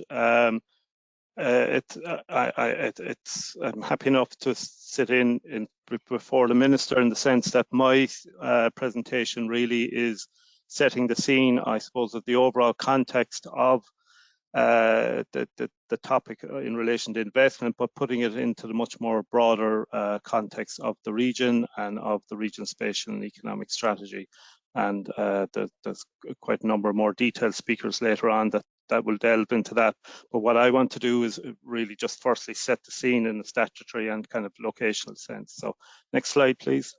I'm happy enough to sit in before the Minister, in the sense that my presentation really is setting the scene, I suppose, of the overall context of the topic in relation to investment, but putting it into the much more broader context of the region and of the region's spatial and economic strategy. And there's quite a number of more detailed speakers later on that will delve into that. But what I want to do is really just firstly set the scene in a statutory and kind of locational sense. So next slide, please.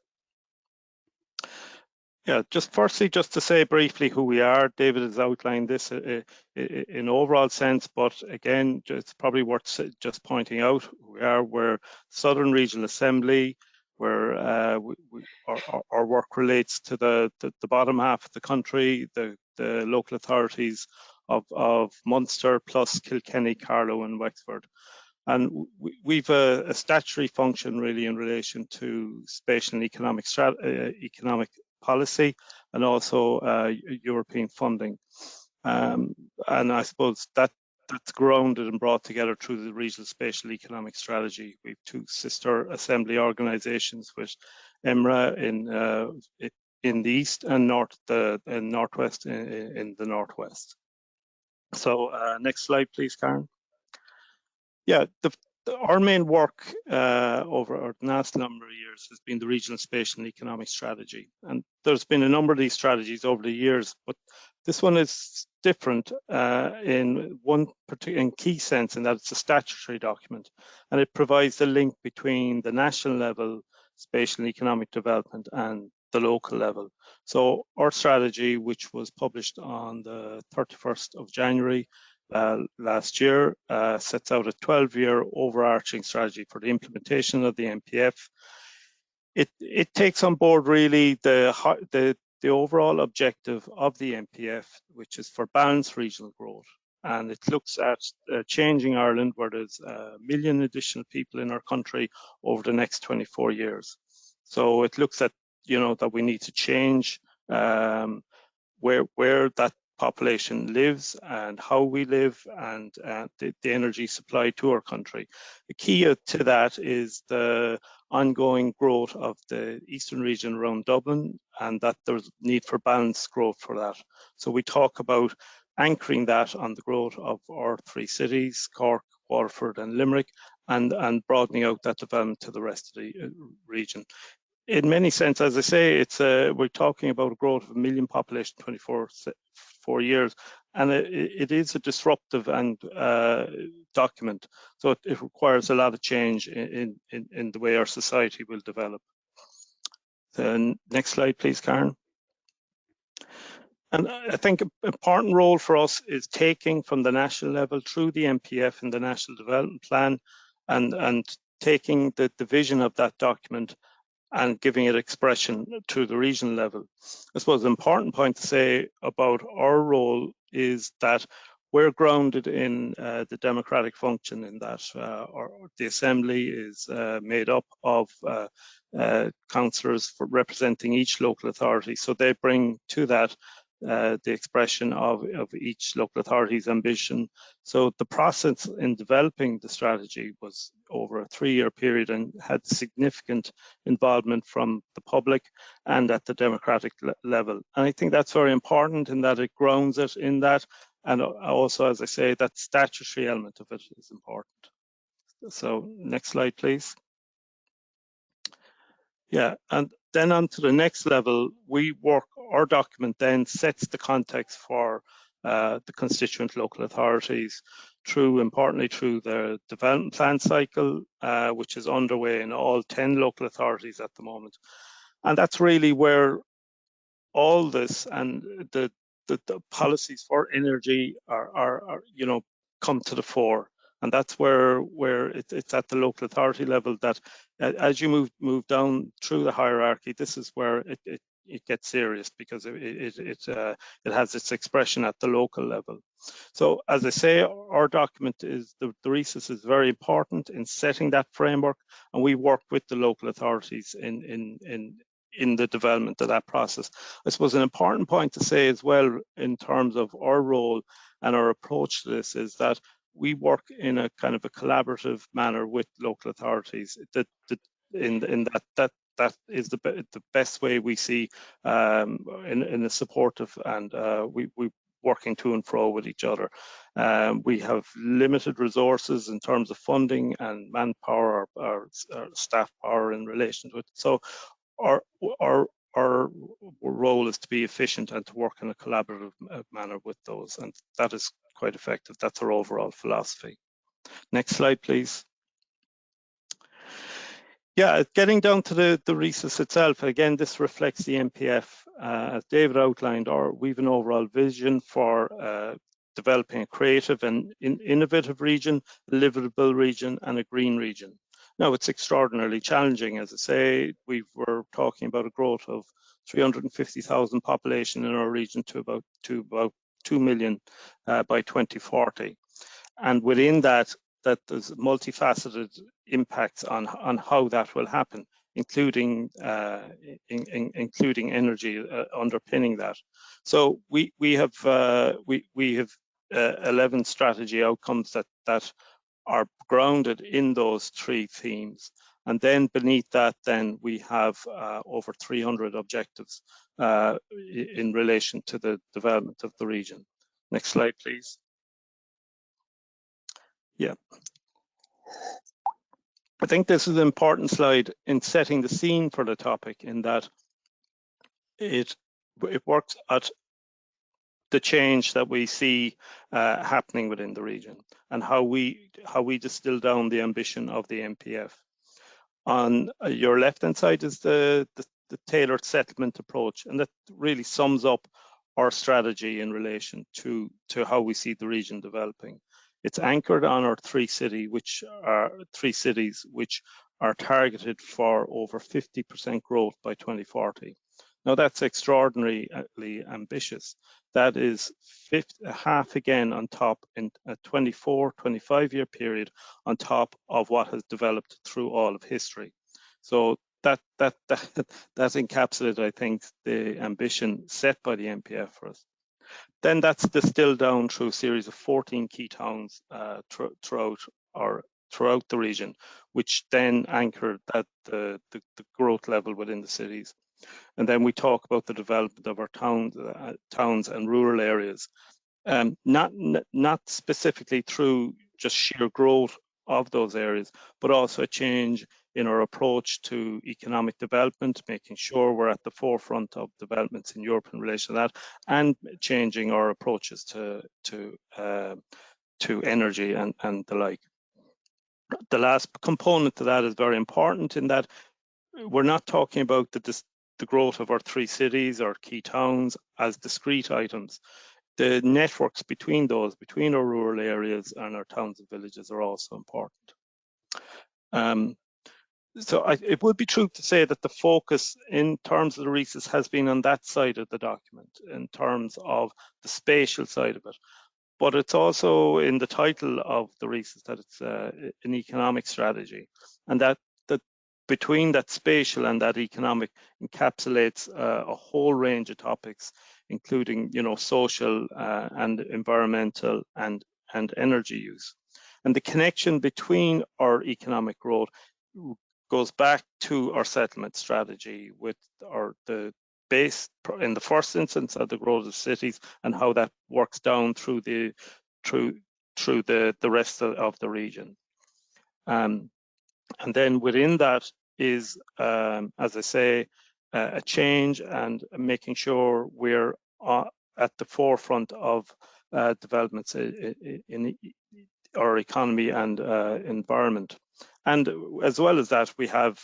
Yeah, just firstly, just to say briefly who we are. David has outlined this in overall sense, but again, it's probably worth just pointing out who we are. We're Southern Regional Assembly, where our work relates to the bottom half of the country, the local authorities of Munster, plus Kilkenny, Carlow and Wexford. And we've a statutory function really in relation to spatial and economic policy, and also European funding. And I suppose that's grounded and brought together through the Regional Spatial Economic Strategy. We have two sister assembly organisations, with EMRA in the east and northwest in the northwest. So next slide, please, Karen. Yeah, our main work over the last number of years has been the Regional Spatial and Economic Strategy. And there's been a number of these strategies over the years, but this one is different in one particular key sense, in that it's a statutory document, and it provides the link between the national level spatial and economic development and the local level. So our strategy, which was published on the 31st of January, last year, sets out a 12-year overarching strategy for the implementation of the MPF. It takes on board really the overall objective of the MPF, which is for balanced regional growth, and it looks at changing Ireland, where there's 1 million additional people in our country over the next 24 years. So it looks at, that we need to change where that population lives and how we live, and the energy supply to our country. The key to that is the ongoing growth of the eastern region around Dublin, and that there's need for balanced growth for that. So we talk about anchoring that on the growth of our three cities, Cork, Waterford and Limerick, and broadening out that development to the rest of the region. In many sense, as I say, we're talking about a growth of 1 million population 24 years, and it is a disruptive and document. So it requires a lot of change in the way our society will develop. The next slide, please, Karen. And I think an important role for us is taking from the national level through the MPF and the National Development Plan, and taking the vision of that document and giving it expression to the regional level. I suppose the important point to say about our role is that we're grounded in the democratic function, in that the Assembly is made up of councillors representing each local authority. So they bring to that the expression of each local authority's ambition. So the process in developing the strategy was over a 3-year period and had significant involvement from the public and at the democratic level. And I think that's very important, in that it grounds it in that. And also, as I say, that statutory element of it is important. So next slide, please. Yeah, and then on to the next level, our document then sets the context for the constituent local authorities importantly through the development plan cycle, which is underway in all 10 local authorities at the moment. And that's really where all this and the policies for energy are come to the fore. And that's where it's at the local authority level that, as you move down through the hierarchy, this is where it gets serious, because it has its expression at the local level. So, as I say, our document is the RESIS is very important in setting that framework, and we work with the local authorities in the development of that process. I suppose an important point to say as well, in terms of our role And our approach to this is that we work in a kind of a collaborative manner with local authorities. In that is the best way we see in a supportive, and we working to and fro with each other. We have limited resources in terms of funding and manpower or staff power in relation to it. So our role is to be efficient and to work in a collaborative manner with those, and that is quite effective. That's our overall philosophy. Next slide, please. Yeah, getting down to the RESUS itself, again, this reflects the MPF. As David outlined, we've an overall vision for developing a creative and innovative region, a livable region, and a green region. Now, it's extraordinarily challenging. As I say, we were talking about a growth of 350,000 population in our region to about 2 million by 2040. And within that there's multifaceted impacts on how that will happen, including including energy underpinning that. So we have 11 strategy outcomes that are grounded in those 3 themes, and then beneath that, then we have over 300 objectives in relation to the development of the region. Next slide, please. Yeah. I think this is an important slide in setting the scene for the topic, in that it works at the change that we see happening within the region, and how we distill down the ambition of the MPF. On your left-hand side is the tailored settlement approach, and that really sums up our strategy in relation to how we see the region developing. It's anchored on our 3 cities, which are targeted for over 50% growth by 2040. Now, that's extraordinarily ambitious. That is half again on top in a 25-year period on top of what has developed through all of history. So that encapsulates, I think, the ambition set by the MPF for us. Then that's distilled down through a series of 14 key towns throughout the region, which then anchored at the growth level within the cities. And then we talk about the development of our towns and rural areas, not specifically through just sheer growth of those areas, but also a change in our approach to economic development, making sure we're at the forefront of developments in Europe in relation to that, and changing our approaches to energy and the like. The last component to that is very important, in that we're not talking about the growth of our 3 cities or key towns as discrete items. The networks between those, between our rural areas and our towns and villages, are also important. So it would be true to say that the focus in terms of the RESUS has been on that side of the document, in terms of the spatial side of it. But it's also in the title of the RESUS that it's an economic strategy, and that between that spatial and that economic encapsulates a whole range of topics, including, social and environmental and energy use. And the connection between our economic growth goes back to our settlement strategy, with the base in the first instance of the growth of cities, and how that works down through the rest of the region. And then within that is, as I say, a change and making sure we're at the forefront of developments in our economy and environment. And as well as that, we have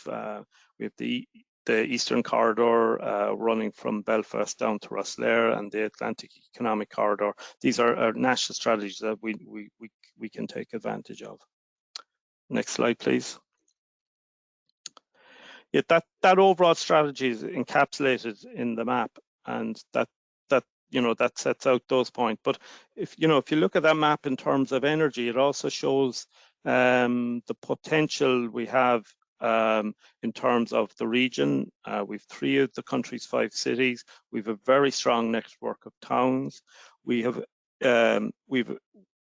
the Eastern Corridor running from Belfast down to Rosslare, and the Atlantic Economic Corridor. These are national strategies that we can take advantage of. Next slide, please. Yeah, that overall strategy is encapsulated in the map, and that sets out those points. But if you look at that map in terms of energy, it also shows the potential we have in terms of the region. We've 3 of the country's 5 cities. We've a very strong network of towns. We have we've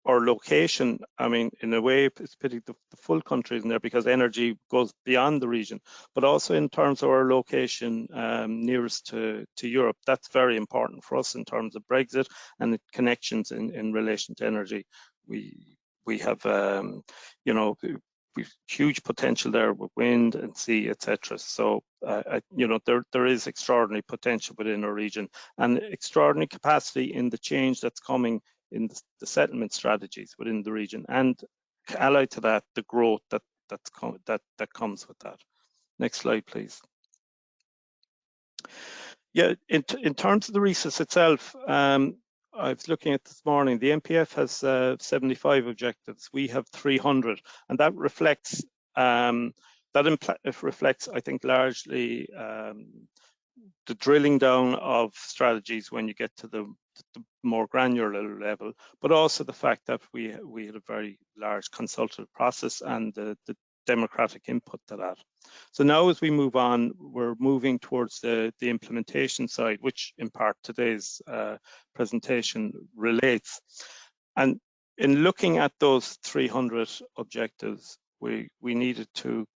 our location, I mean, in a way, it's pity the full country isn't there because energy goes beyond the region, but also in terms of our location nearest to Europe, that's very important for us in terms of Brexit and the connections in relation to energy. We have, you know, we've huge potential there with wind and sea, etc. So, you know, there is extraordinary potential within our region and extraordinary capacity in the change that's coming in the settlement strategies within the region, and allied to that, the growth that comes with that. Next slide, please. Yeah, in terms of the RESUS itself, I was looking at this morning, the MPF has 75 objectives. We have 300, and that reflects, reflects, I think, largely the drilling down of strategies when you get to the more granular level, but also the fact that we had a very large consultative process and the democratic input to that. So now as we move on, we're moving towards the implementation side, which in part today's presentation relates. And in looking at those 300 objectives, we needed to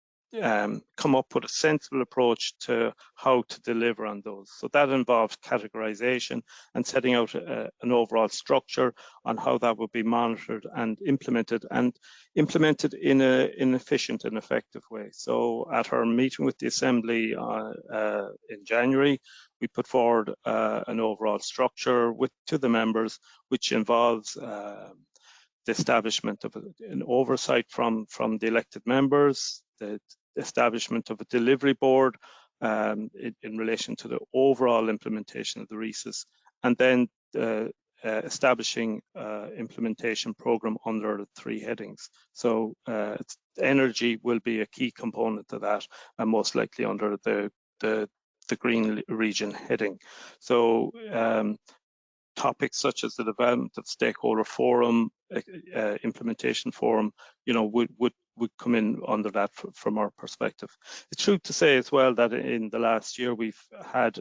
come up with a sensible approach to how to deliver on those. So that involves categorization and setting out an overall structure on how that would be monitored and implemented in an efficient and effective way. So at our meeting with the Assembly in January, we put forward an overall structure to the members, which involves the establishment of an oversight from the elected members, the establishment of a delivery board in relation to the overall implementation of the RESUS, and then establishing implementation program under the 3 headings. So energy will be a key component to that, and most likely under the green region heading. So topics such as the development of stakeholder forum, implementation forum, you know, would come in under that from our perspective. It's true to say as well that in the last year we've had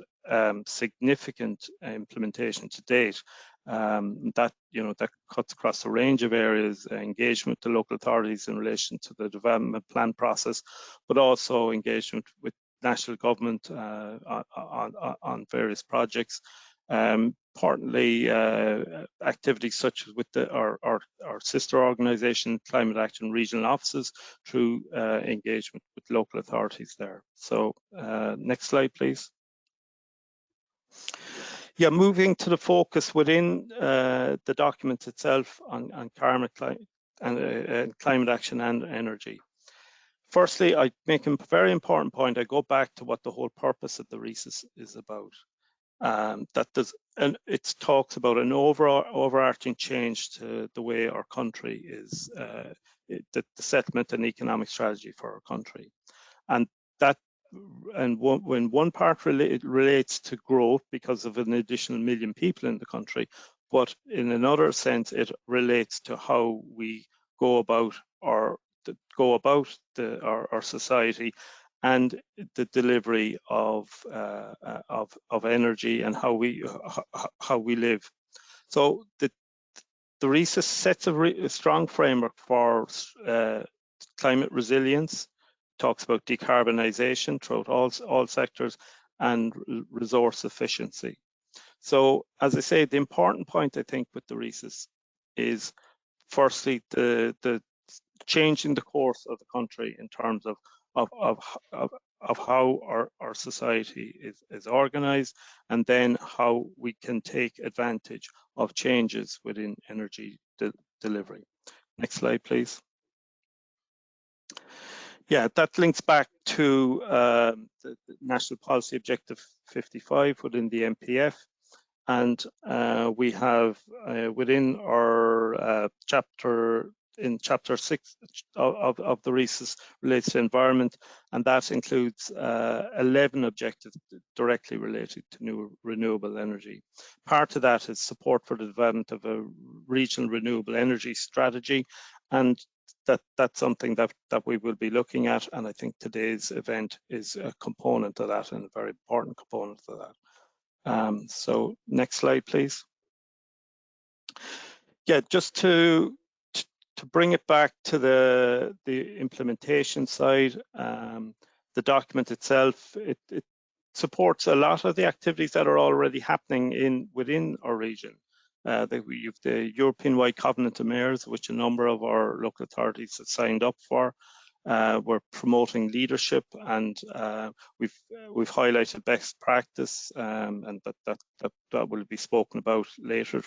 significant implementation to date. That, you know, that cuts across a range of areas, engagement with the local authorities in relation to the development plan process, but also engagement with national government on various projects. Importantly, activities such as with our sister organisation, Climate Action Regional Offices, through engagement with local authorities there. So next slide, please. Yeah, moving to the focus within the document itself on climate action and energy. Firstly, I make a very important point. I go back to what the whole purpose of the RESUS is about. It talks about an overarching change to the way our country is, the settlement and economic strategy for our country, and when one part relates to growth because of an additional 1 million people in the country, but in another sense it relates to how we go about our society and the delivery of energy and how we live. So the RESUS sets a strong framework for climate resilience, talks about decarbonisation throughout all sectors, and resource efficiency. So as I say, the important point I think with the RESUS is firstly the changing the course of the country in terms of how our society is organised, and then how we can take advantage of changes within energy delivery. Next slide, please. Yeah, that links back to the National Policy Objective 55 within the MPF. And we have within our chapter 6 of the RESUS relates to environment, and that includes 11 objectives directly related to new renewable energy. Part of that is support for the development of a regional renewable energy strategy, and that's something that we will be looking at, and I think today's event is a component of that, and a very important component of that. So next slide, please. Yeah, just to bring it back to the implementation side, the document itself, it supports a lot of the activities that are already happening within our region. You've the European-wide Covenant of Mayors, which a number of our local authorities have signed up for. We're promoting leadership, and we've highlighted best practice, and that will be spoken about later.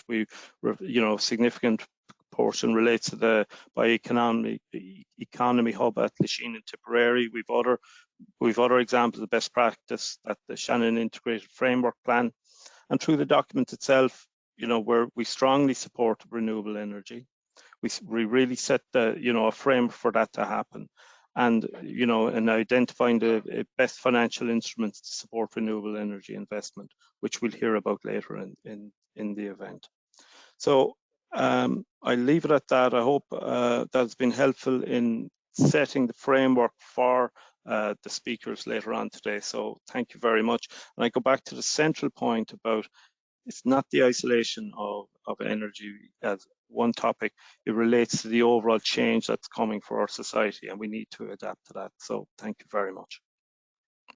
Significant portion relates to the bioeconomy hub at Lynch and Tipperary. We've other examples of best practice at the Shannon Integrated Framework Plan, and through the document itself, we strongly support renewable energy. We really set a frame for that to happen, and identifying the best financial instruments to support renewable energy investment, which we'll hear about later in the event. So I'll leave it at that. I hope that's been helpful in setting the framework for the speakers later on today. So thank you very much. And I go back to the central point about it's not the isolation of energy as one topic. It relates to the overall change that's coming for our society, and we need to adapt to that. So thank you very much.